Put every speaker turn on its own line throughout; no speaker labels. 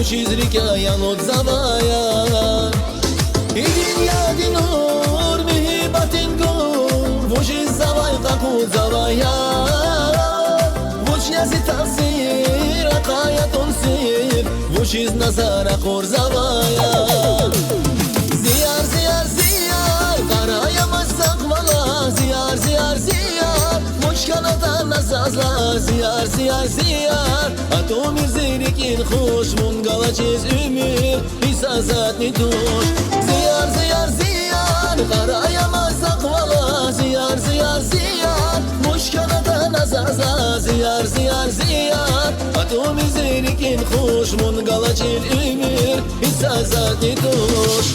وشيز ركايا نوت زوايا إيدين يا دي نور مهبة نقول وشيز زوايا تقول زوايا وش يازي تصير قاية تنصير وشيز نزار قور زوايا زيار زيار زيار قرايا مستقبلا زيار زيار زيار مشكلة نزازلا زيار زيار زيار أتومي زيركين خوش منقلا چیز امیر إحساسات ندوش زيار زيار زيار قرايا مستقبلا زيار زيار زيار مشكلة نزازلا زيار زيار زيار أتومي زيركين خوش منقلا چیز امیر إحساسات ندوش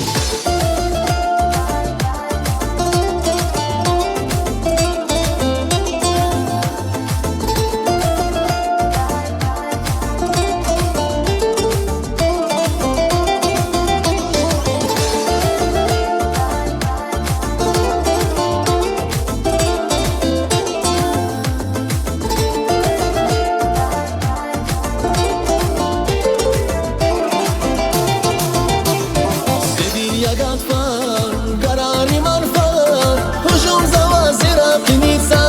قراري مرفض هجوم زوازر قنيسة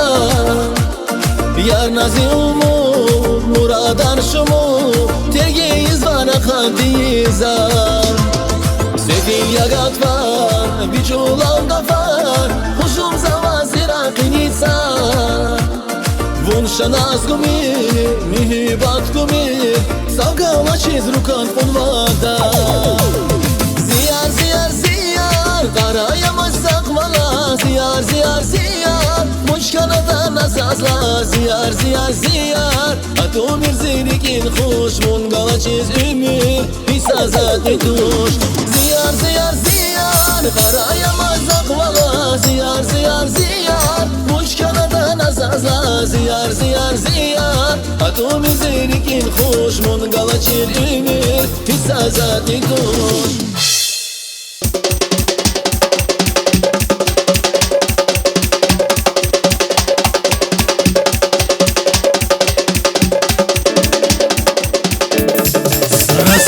يا نازي أمور مرادان شمو ترقي يزوانا خديزة سفيل يا قطفان بيجولان غفار هجوم زوازر قنيسة ونشا ناس كمير مهبات كمير سوقا وشيز ركان فنوادا زيار زيار زيار قرايا مستقبلا زيار زيار زيار مشكلة نزازلا زيار زيار زيار أتومير زيركين خوش منقلا چیز امیر إحساسات ندوش زيار زيار زيار قرايا مستقبلا زيار زيار زيار مشكلة نزازلا زيار زيار زيار أتومير زيركين خوش منقلا چیز امیر إحساسات ندوش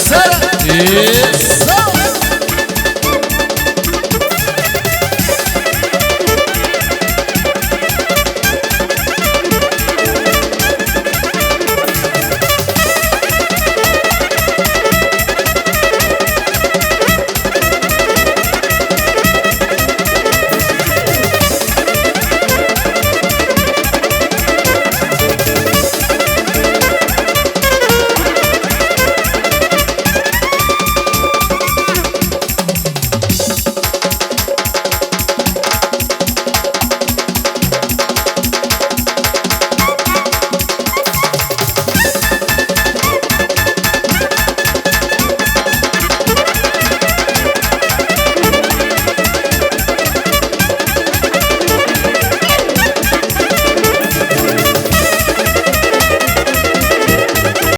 Sara